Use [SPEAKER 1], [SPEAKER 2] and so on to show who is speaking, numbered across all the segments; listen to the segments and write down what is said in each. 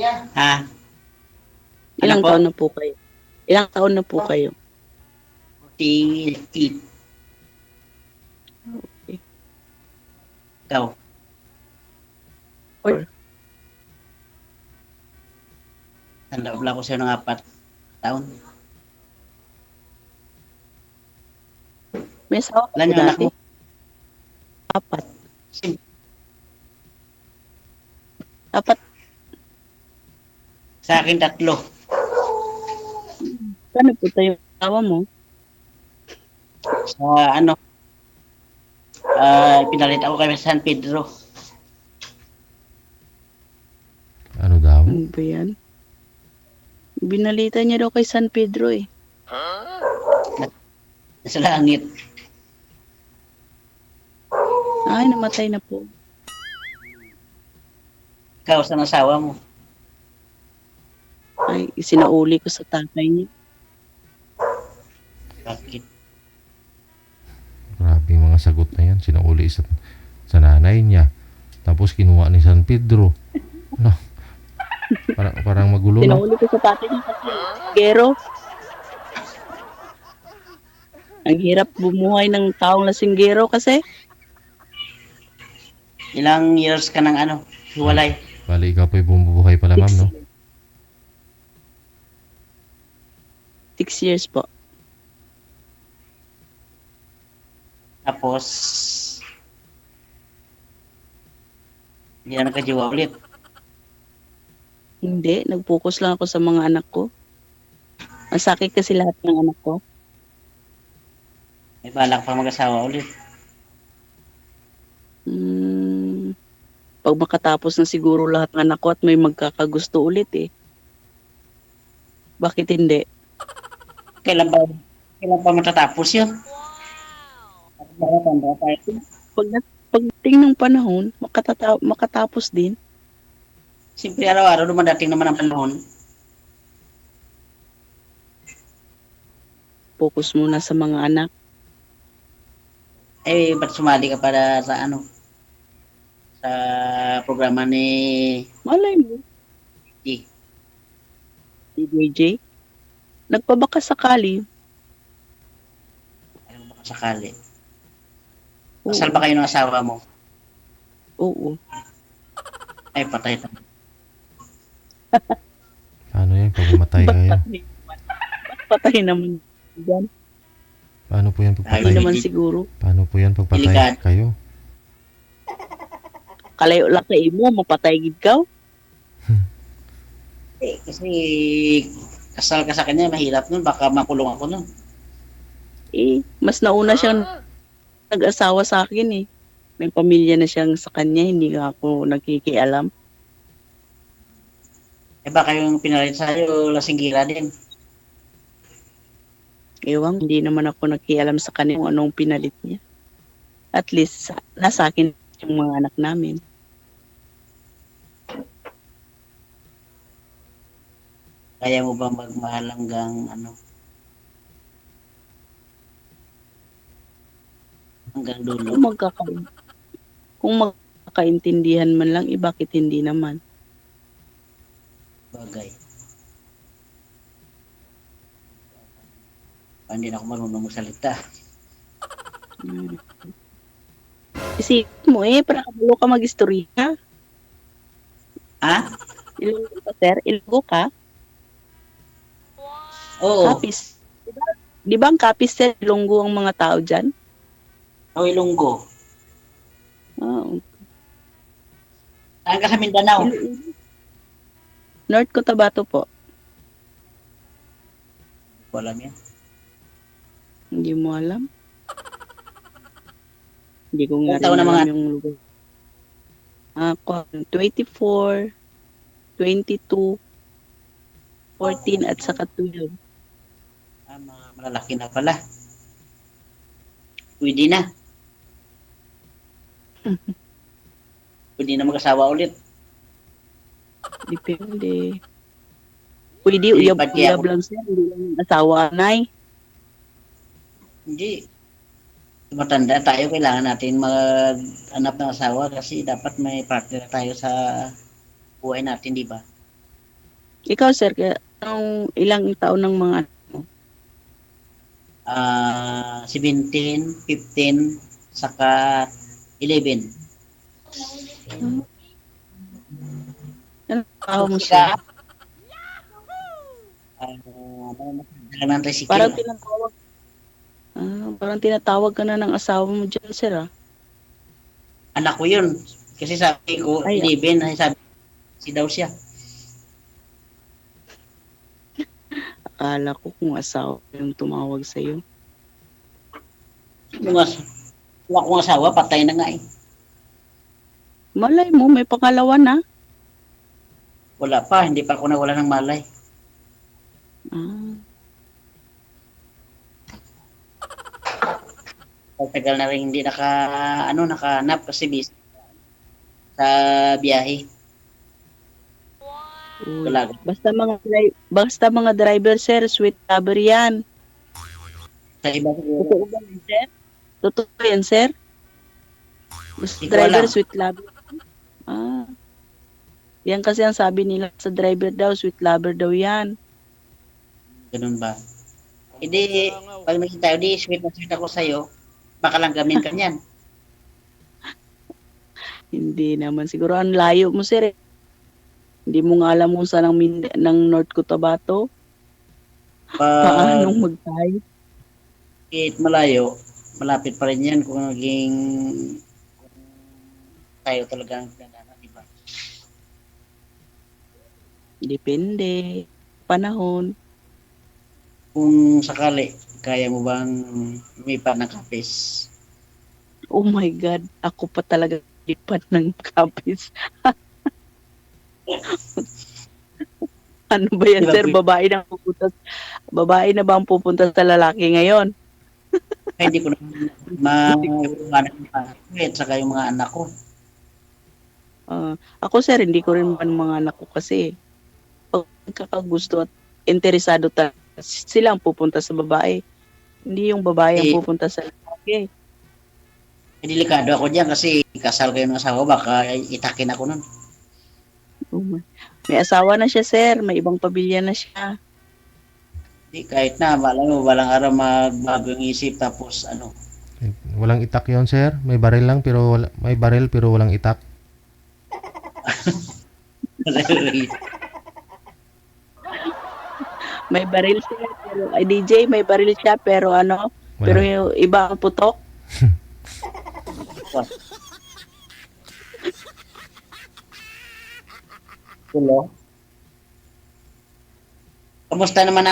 [SPEAKER 1] Ha? Ano
[SPEAKER 2] Ilang
[SPEAKER 1] po?
[SPEAKER 2] taon na po kayo? Ilang taon na po kayo?
[SPEAKER 1] 48.
[SPEAKER 2] Okay.
[SPEAKER 1] Ikaw?
[SPEAKER 2] Or,
[SPEAKER 1] Tanda ko lang ko sa'yo ng 4 taon.
[SPEAKER 2] may asawa ka
[SPEAKER 1] Ilan
[SPEAKER 2] po
[SPEAKER 1] yung anak
[SPEAKER 2] dati?
[SPEAKER 1] mo?
[SPEAKER 2] 4.
[SPEAKER 1] Sim-
[SPEAKER 2] 4.
[SPEAKER 1] Sa akin 3.
[SPEAKER 2] Paano po tayo asawa mo?
[SPEAKER 1] Sa ano, pinalit ako kay San Pedro.
[SPEAKER 3] Ano daw?
[SPEAKER 2] Ano ba yan? Binalita niya daw kay San Pedro eh.
[SPEAKER 1] Sa langit.
[SPEAKER 2] Ay, namatay na po.
[SPEAKER 1] Ikaw, sa asawa mo?
[SPEAKER 2] Ay, isinauli ko sa tatay niya.
[SPEAKER 1] Bakit?
[SPEAKER 3] Grabe yung mga sagot na yan. Sinauli sa nanay niya. Tapos kinuha ni San Pedro. No. Parang magulo, no?
[SPEAKER 2] Sinauli ko sa tatay niya kasi gero. Ang hirap bumuhay ng taong lasinggero kasi.
[SPEAKER 1] Ilang years ka ng ano, hiwalay?
[SPEAKER 3] Bali, ikaw po'y bumubuhay pala, ma'am, no?
[SPEAKER 2] 6 years po.
[SPEAKER 1] Tapos, hindi na nagkajiwa ulit.
[SPEAKER 2] Hindi, nag-focus lang ako sa mga anak ko. Masakit kasi lahat ng anak ko.
[SPEAKER 1] May balak pa mag-asawa ulit.
[SPEAKER 2] Pag makatapos na siguro lahat ng anak ko at may magkakagusto ulit eh. Bakit hindi?
[SPEAKER 1] Kailan pa matatapos yun? Tanda tayo.
[SPEAKER 2] Pagdating ng panahon, makatapos din.
[SPEAKER 1] Siyempre araw-araw dumadating naman ang panahon.
[SPEAKER 2] Focus muna sa mga anak.
[SPEAKER 1] Eh, ba't sumali ka para sa ano? Sa programa ni
[SPEAKER 2] Malay mo,
[SPEAKER 1] G.
[SPEAKER 2] si JJ. Nagpabaka sakali.
[SPEAKER 1] Ayun, baka sakali.
[SPEAKER 2] Oo.
[SPEAKER 1] Kasal ba kayo ng asawa mo?
[SPEAKER 2] Oo.
[SPEAKER 1] Ay, patay tayo.
[SPEAKER 3] Paano yan pag umatay kayo?
[SPEAKER 2] Patay naman dyan.
[SPEAKER 3] Paano po yan pag
[SPEAKER 2] Hindi
[SPEAKER 3] patay?
[SPEAKER 2] naman siguro.
[SPEAKER 3] Paano po yan pag patay
[SPEAKER 1] Delikado.
[SPEAKER 3] kayo?
[SPEAKER 2] Kalayo lang kay mo, mapatay gid ka.
[SPEAKER 1] Eh, kasi kasal ka sa kanya, mahirap nun. Baka makulong ako nun.
[SPEAKER 2] Eh, mas nauna siyang nag-asawa sa akin eh. May pamilya na siyang sa kanya, hindi nga ako nagkikialam.
[SPEAKER 1] Eh, baka yung pinalit sa'yo, lasinggira din.
[SPEAKER 2] Ewan, hindi naman ako nagkialam sa kanya kung anong pinalit niya. At least, nasa akin yung mga anak namin.
[SPEAKER 1] Kaya mo ba magmahal hanggang ano? Hanggang dulo?
[SPEAKER 2] Kung magkakaintindihan man lang, bakit hindi naman?
[SPEAKER 1] Bagay. Hindi na ako marunong magsalita.
[SPEAKER 2] Isipin mo para kabalo ka mag-istorya.
[SPEAKER 1] Ha?
[SPEAKER 2] Ilunggo ka, sir? Ilunggo ka?
[SPEAKER 1] Oo.
[SPEAKER 2] Kapis. Di ba ang kapis, sir, ilunggo ang mga tao dyan?
[SPEAKER 1] O Ilonggo.
[SPEAKER 2] Oo.
[SPEAKER 1] Saan ka sa Mindanao?
[SPEAKER 2] North Cotabato po.
[SPEAKER 1] Wala yan.
[SPEAKER 2] Hindi mo alam? Hindi ko nga
[SPEAKER 1] Ilang taon
[SPEAKER 2] rin
[SPEAKER 1] na
[SPEAKER 2] alam
[SPEAKER 1] mga-
[SPEAKER 2] yung lugar. Ako, 24, 22, 14, at saka 12.
[SPEAKER 1] Mga malalaki na pala. Pwede na. Pwede na mag-asawa ulit.
[SPEAKER 2] Depende. Pwede
[SPEAKER 1] Lipad kaya
[SPEAKER 2] uyab
[SPEAKER 1] ako.
[SPEAKER 2] lang siya, hindi lang asawa, nay.
[SPEAKER 1] Hindi. Matanda tayo, kailangan natin mag-hanap ng asawa kasi dapat may partner tayo sa buhay natin, di ba?
[SPEAKER 2] Ikaw, sir, ilang taon ng mga
[SPEAKER 1] 17, 15, saka 11.
[SPEAKER 2] ano trabaho mo, sir?
[SPEAKER 1] Sika, ng tricycle.
[SPEAKER 2] Parang tinatawag ka na ng asawa mo dyan, sir, ah.
[SPEAKER 1] Anak ko yun. Kasi sabi ko,
[SPEAKER 2] Ay,
[SPEAKER 1] 11, ay sabi, si daw siya.
[SPEAKER 2] akala ko kung asawa yung tumawag sa'yo.
[SPEAKER 1] Yung wala kong asawa, patay na nga eh.
[SPEAKER 2] Malay mo, may pangalawa na.
[SPEAKER 1] Wala pa, hindi pa ako nawala ng malay.
[SPEAKER 2] Ah,
[SPEAKER 1] Tagal na rin hindi nakahanap kasi busy sa biyahe.
[SPEAKER 2] uy.
[SPEAKER 1] Dalaga.
[SPEAKER 2] Basta mga driver, sir, sweet lover yan.
[SPEAKER 1] Sa iba siguro,
[SPEAKER 2] Totoo ba yan, sir? Totoo yan, sir? Basta
[SPEAKER 1] Hindi ko
[SPEAKER 2] driver,
[SPEAKER 1] alam.
[SPEAKER 2] sweet lover. Ah. Yan kasi ang sabi nila sa driver daw, sweet lover daw yan.
[SPEAKER 1] Ganun ba? Hindi, pag nakita tayo, di sweet na sweet ako sa'yo, baka lang gamin ka niyan.
[SPEAKER 2] Hindi naman. Siguro ang layo mo, sir. Hindi mo nga alam kung saan ng North Cotabato.
[SPEAKER 1] Pag
[SPEAKER 2] Paanong magtayo?
[SPEAKER 1] malayo, malapit pa rin yan kung naging tayo talagang pinadaanan, di ba?
[SPEAKER 2] Depende. Panahon.
[SPEAKER 1] Kung sakali, kaya mo bang lumipat ng kapis?
[SPEAKER 2] Oh my God. Ako pa talaga lipat ng kapis. Ano ba yan, sir? Babae na ba ang pupunta sa lalaki ngayon?
[SPEAKER 1] Ay, hindi ko na maiwanan yung at saka yung mga anak ko.
[SPEAKER 2] Ako, sir, hindi ko rin man mga anak ko kasi pag kakagusto at interesado sila ang pupunta sa babae. Hindi yung babae ang pupunta sa lalaki.
[SPEAKER 1] Delikado ako dyan kasi kasal kayo ng asawa, baka itakin ako nun.
[SPEAKER 2] Oh my. May asawa na siya, sir. May ibang pamilya na siya.
[SPEAKER 1] Di, kahit na, balang araw magbago yung isip, tapos ano,
[SPEAKER 3] Walang itak yon sir. May baril lang pero may baril pero walang itak.
[SPEAKER 2] May baril siya, pero ay DJ, may baril siya, pero ano, pero
[SPEAKER 3] Wala.
[SPEAKER 2] yung iba ang putok.
[SPEAKER 1] Hello? Kumusta naman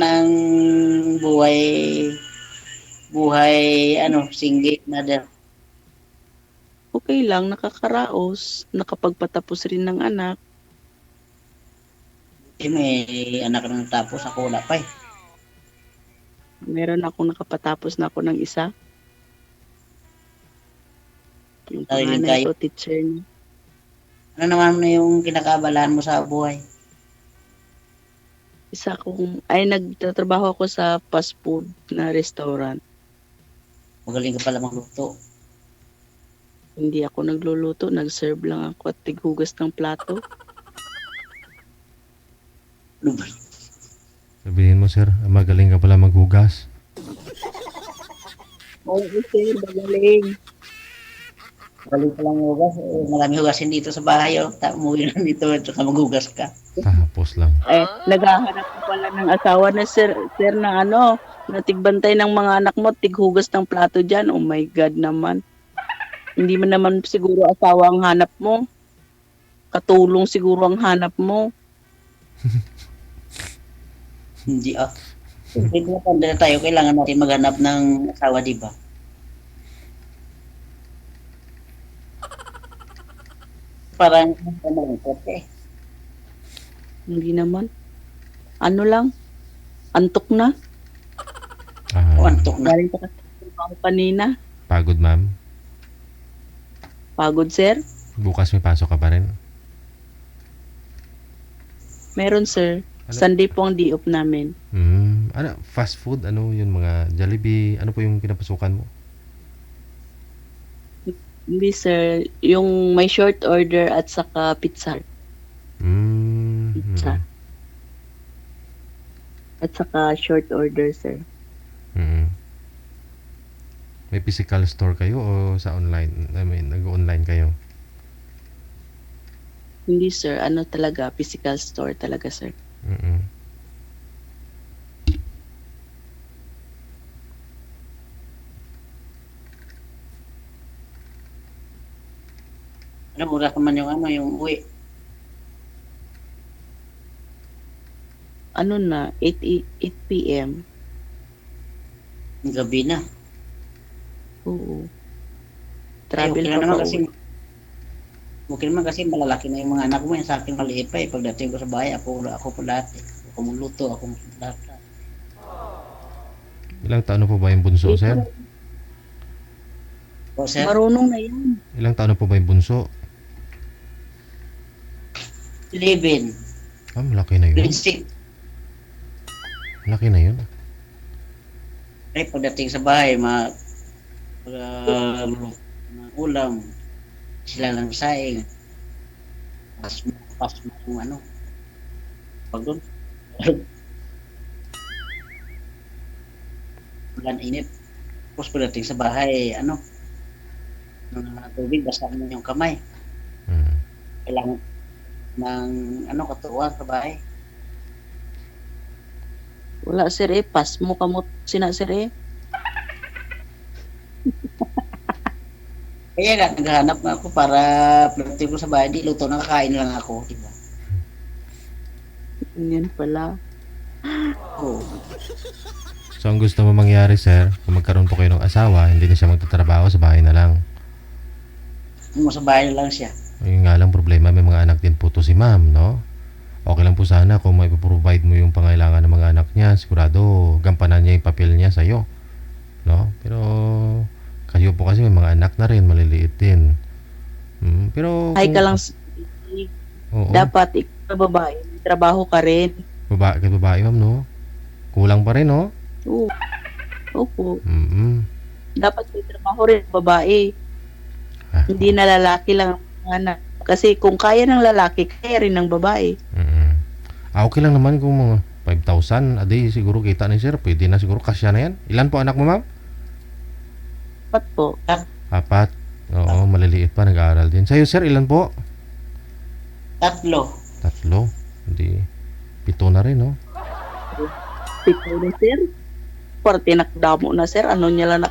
[SPEAKER 1] ang buhay, single mother?
[SPEAKER 2] Okay lang, nakakaraos, nakapagpatapos rin ng anak.
[SPEAKER 1] May anak na tapos, ako wala pa eh.
[SPEAKER 2] Meron akong nakapatapos na ako ng isa. Yung
[SPEAKER 1] Sariling
[SPEAKER 2] panganay
[SPEAKER 1] kayo.
[SPEAKER 2] ko, teacher niya.
[SPEAKER 1] Ano naman na yung kinakaabalahan mo sa buhay?
[SPEAKER 2] Nagtatrabaho ako sa fast food na restaurant.
[SPEAKER 1] Magaling ka pala magluto.
[SPEAKER 2] Hindi ako nagluluto, nag-serve lang ako at tighugas ng plato.
[SPEAKER 1] Ano ba?
[SPEAKER 3] Sabihin mo sir, magaling ka pala maghugas.
[SPEAKER 2] Oo, sir, magaling.
[SPEAKER 1] Magaling ka lang hugas. Marami hugasin dito sa bahay. Umuwi lang dito at saka maghugas ka.
[SPEAKER 3] Tapos lang.
[SPEAKER 2] Naghahanap ko pala ng asawa na sir na natigbantay ng mga anak mo, tighugas ng plato dyan. Oh my God naman. Hindi mo naman siguro asawa ang hanap mo. Katulong siguro ang hanap mo.
[SPEAKER 1] Hindi Hindi na tanda tayo, kailangan natin maghanap ng asawa, di ba? Parang malungkot eh.
[SPEAKER 2] Hindi naman. Ano lang, antok na.
[SPEAKER 1] Antok na.
[SPEAKER 2] Galing pa kasi sa trabaho kanina.
[SPEAKER 3] Pagod ma'am.
[SPEAKER 2] Pagod, sir?
[SPEAKER 3] Bukas may pasok ka pa rin.
[SPEAKER 2] Meron, sir. Sunday po ang day-off namin.
[SPEAKER 3] Ano, fast food? Ano yun, mga Jollibee? Ano po yung pinapasukan mo?
[SPEAKER 2] Hindi, sir. Yung may short order at saka pizza. pizza. At saka short order, sir.
[SPEAKER 3] May physical store kayo o sa online? I mean, nag-online kayo?
[SPEAKER 2] Hindi, sir. Ano talaga? Physical store talaga, sir.
[SPEAKER 3] Mm.
[SPEAKER 1] Ano, mura naman yung ano, yung uwi.
[SPEAKER 2] Ano na? 8 p.m.
[SPEAKER 1] Yung gabi na.
[SPEAKER 2] Oo.
[SPEAKER 1] Ay,
[SPEAKER 2] Travel
[SPEAKER 1] okay
[SPEAKER 2] pa
[SPEAKER 1] lang naman
[SPEAKER 2] pa
[SPEAKER 1] kasi
[SPEAKER 2] uwi.
[SPEAKER 1] okay naman kasi malalaki na yung mga anak mo. Yan sa akin maliit pa eh. Pagdating ko sa bahay, ako po lahat eh. Ako magluto, ako lahat.
[SPEAKER 3] Ilang taon na po ba yung bunso, sir?
[SPEAKER 1] O sir,
[SPEAKER 2] Marunong na yan.
[SPEAKER 3] Ilang taon na po ba yung bunso?
[SPEAKER 1] 11,
[SPEAKER 3] Malaki na yun.
[SPEAKER 1] grade 6.
[SPEAKER 3] Malaki na yun.
[SPEAKER 1] Ay, pagdating sa bahay, mga ulam, sila lang saing. Pas mo yung ano. Pag doon. Ulan init. Tapos pagdating sa bahay, ano, ng tubig, basa mo yung kamay.
[SPEAKER 3] Mm.
[SPEAKER 1] Kailangan ng, ano, katuwa sa bahay.
[SPEAKER 2] Wala, sir eh. Pas mo kamot sina, sir eh.
[SPEAKER 1] Kaya nga, naghahanap nga ako para pagdating ko sa bahay, di luto, nakakain lang ako. Diba?
[SPEAKER 2] Yan pala.
[SPEAKER 1] Oo.
[SPEAKER 3] So, ang gusto mo mangyari, sir, kung magkaroon po kayo ng asawa, hindi na siya magtatrabaho, sa bahay na lang.
[SPEAKER 1] Yung sa bahay na lang siya.
[SPEAKER 3] Yung nga lang problema, may mga anak din po to si ma'am, no? Okay lang po sana kung may provide mo yung pangailangan ng mga anak niya, sigurado gampanan niya yung papel niya sa'yo, no? Pero kayo po kasi may mga anak na rin, maliliit din. Pero
[SPEAKER 2] Ay ka
[SPEAKER 3] kung-
[SPEAKER 2] lang,
[SPEAKER 3] oo,
[SPEAKER 2] dapat ikaw na babae. May trabaho ka rin.
[SPEAKER 3] babae, ma'am, no? Kulang pa rin, no?
[SPEAKER 2] Oo. Opo.
[SPEAKER 3] Mm-mm.
[SPEAKER 2] Dapat may trabaho rin babae.
[SPEAKER 3] Ah,
[SPEAKER 2] Hindi na lalaki lang ang anak. Kasi kung kaya ng lalaki, kaya rin ng babae.
[SPEAKER 3] Okay lang naman kung mga 5,000 a day siguro kita ni sir. Pwede na siguro, kasya na yan. Ilan po anak mo, ma'am?
[SPEAKER 2] Dapat po.
[SPEAKER 3] 4. Oo, maliliit pa, nag-aaral din. Sa'yo, sir, ilan po?
[SPEAKER 1] 3.
[SPEAKER 3] 3. Hindi, 7 na rin, no?
[SPEAKER 2] Pito na, sir. Parte nakdamo na, sir. Ano niya lang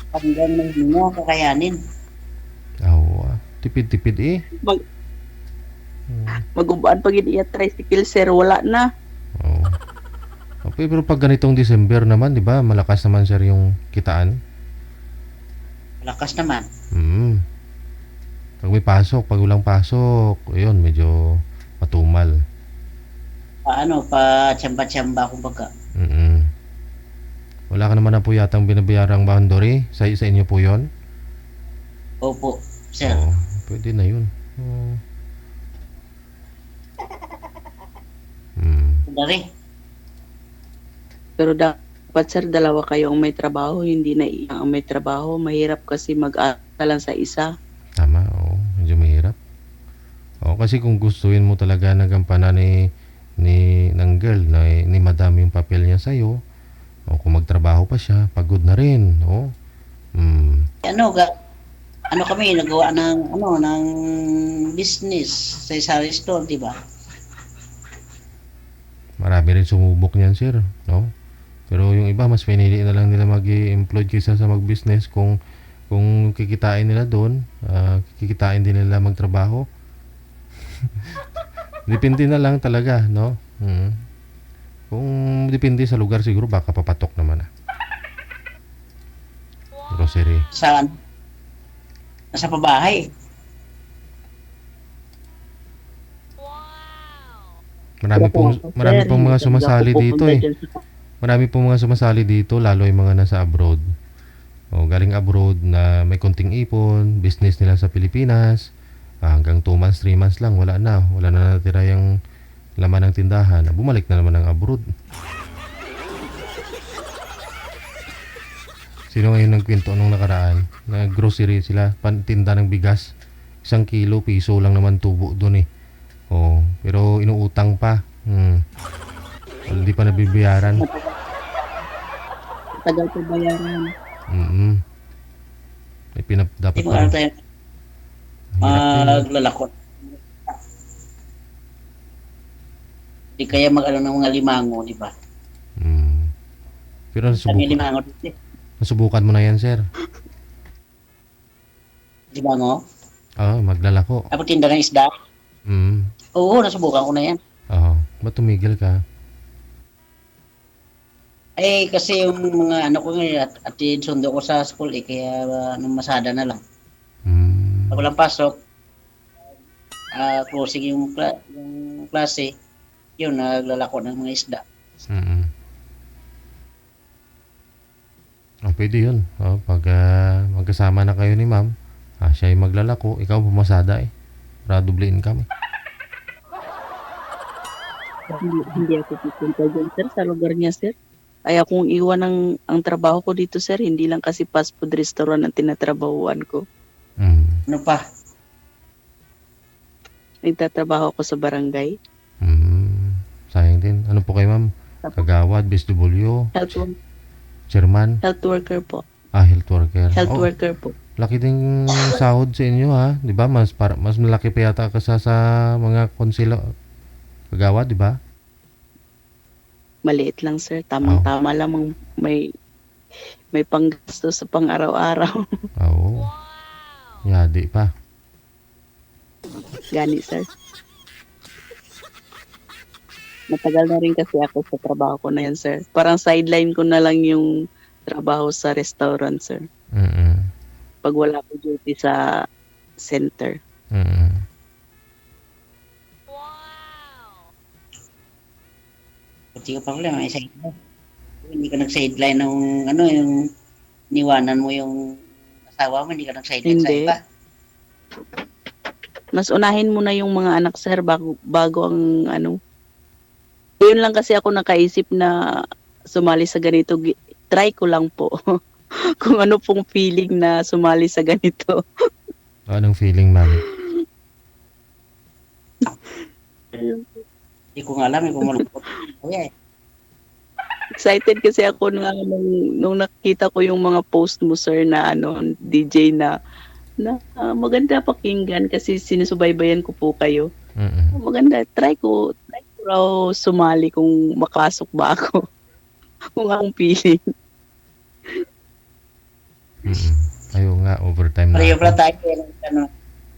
[SPEAKER 1] Hanggang na hindi mo kakayanin.
[SPEAKER 3] Oo, tipid-tipid eh.
[SPEAKER 2] mag-ubaan pag iya tricycle, sir. Wala na.
[SPEAKER 3] Oo. Okay, pero pag ganitong December naman, di ba, malakas naman, sir, yung kitaan.
[SPEAKER 1] Lakas naman.
[SPEAKER 3] Pag may pasok, pag walang pasok, yun, medyo matumal.
[SPEAKER 1] Pa tsamba-tsamba kumbaga.
[SPEAKER 3] Wala ka naman na po yatang binabayarang boundary sa inyo po yon.
[SPEAKER 1] Opo, sir.
[SPEAKER 3] Oo, pwede na yun. Oo.
[SPEAKER 1] Dari.
[SPEAKER 2] Pero dapat, sir, dalawa kayo ang may trabaho. Hindi na iyang ang may trabaho. Mahirap kasi mag-aaral lang sa isa.
[SPEAKER 3] Tama, oo. Medyo mahirap. Oo, kasi kung gustuin mo talaga na gampanan ng girl, ni madam yung papel niya sa'yo, o kung magtrabaho pa siya, pagod na rin, oo.
[SPEAKER 1] Ano kami nagawa ng business sa sari store, di ba?
[SPEAKER 3] Marami rin sumubok niyan, sir, no? Pero yung iba, mas pinili na lang nila mag-i-employ kaysa sa mag-business. Kung kikitain nila doon, kikitain din nila magtrabaho. Depende na lang talaga, no? Kung depende sa lugar, siguro baka papatok naman. Grocery.
[SPEAKER 1] Nasa pabahay.
[SPEAKER 3] Marami pong mga sumasali dito eh. Marami pong mga sumasali dito, lalo yung mga nasa abroad. Galing abroad na may konting ipon, business nila sa Pilipinas, hanggang 2 months, 3 months lang, wala na natira yung laman ng tindahan, bumalik na naman ng abroad. Sino ngayon nagkwento nung nakaraan na grocery sila, tinda ng bigas, 1 kilo, piso lang naman tubo doon eh. Oh, pero inuutang pa. Hindi pa nabibayaran.
[SPEAKER 2] Tagal ko bayaran.
[SPEAKER 3] May dapat
[SPEAKER 1] Hindi mo ano tayo,
[SPEAKER 3] hirap yun.
[SPEAKER 1] maglalakot. Di kaya mag-ano ng mga limango, di ba?
[SPEAKER 3] Pero
[SPEAKER 1] Kami limango dito.
[SPEAKER 3] nasubukan mo na yan, sir.
[SPEAKER 1] Limango?
[SPEAKER 3] Maglalako.
[SPEAKER 1] Tapos tinda ng isda? Oo, nasubukan ko na yan.
[SPEAKER 3] Ba't tumigil ka?
[SPEAKER 1] Eh, kasi yung mga ano ko ngayon, at sundo ko sa school kaya nung masada na lang. Pag walang pasok, closing yung klase, yun, naglalako ng mga isda.
[SPEAKER 3] Pwede yun. Pag magkasama na kayo ni ma'am, siya ay maglalako, ikaw pumasada eh. Para double income eh.
[SPEAKER 2] Hindi ako pupunta dyan, sir, sa lugar niya, sir. Ay akong iwan ang trabaho ko dito, sir. Hindi lang kasi fast food restaurant ang tinatrabahuan ko.
[SPEAKER 1] Ano pa?
[SPEAKER 2] Nagtatrabaho ako sa barangay.
[SPEAKER 3] Sayang din. Ano po kayo, ma'am? Kagawad, BSW, chairman?
[SPEAKER 2] Health worker po.
[SPEAKER 3] Health worker.
[SPEAKER 2] Health worker po.
[SPEAKER 3] Laki ding sahod sa inyo ha, 'di ba? Mas malaki pa yata kasi sa mga konsilo kagawad, 'di ba?
[SPEAKER 2] Maliit lang, sir. Tamang-tama lang may panggasto sa pang-araw-araw.
[SPEAKER 3] Oo. Yadi pa.
[SPEAKER 2] Gani, sir. Matagal na rin kasi ako sa trabaho ko na yan, sir. Parang sideline ko na lang yung trabaho sa restaurant, sir. Pag wala ko duty sa center.
[SPEAKER 1] Pati ka pa pala, may sideline. Hindi ka nag-sideline ng ano, yung niwanan mo yung asawa mo, hindi ka nag-sideline sa
[SPEAKER 2] Hindi.
[SPEAKER 1] iba.
[SPEAKER 2] Mas unahin mo na yung mga anak, sir, bago ang ano. Yun lang kasi ako nakaisip na sumali sa ganito. Try ko lang po. Kung ano pong feeling na sumali sa ganito.
[SPEAKER 3] Anong feeling, ma'am?
[SPEAKER 1] Hindi ko nga alam, kung malungkot. Okay.
[SPEAKER 2] Excited kasi ako nung nakita ko yung mga post mo, sir, na DJ na maganda pakinggan kasi sinusubaybayan ko po kayo. Maganda, try ko raw sumali kung makasok ba ako. Kung akong feeling.
[SPEAKER 3] Ayaw nga, overtime na.
[SPEAKER 1] Pareho pala tayo. Ano,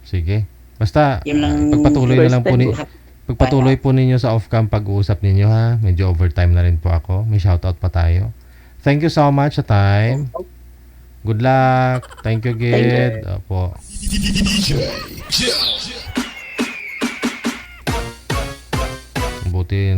[SPEAKER 3] Sige. Basta,
[SPEAKER 1] yun lang.
[SPEAKER 3] pagpatuloy na lang po
[SPEAKER 2] First
[SPEAKER 3] pagpatuloy po ninyo sa off-cam pag-uusap ninyo ha. Medyo overtime na rin po ako. May shoutout pa tayo. Thank you so much sa time. Good luck. Thank you, Gid. Opo. Buti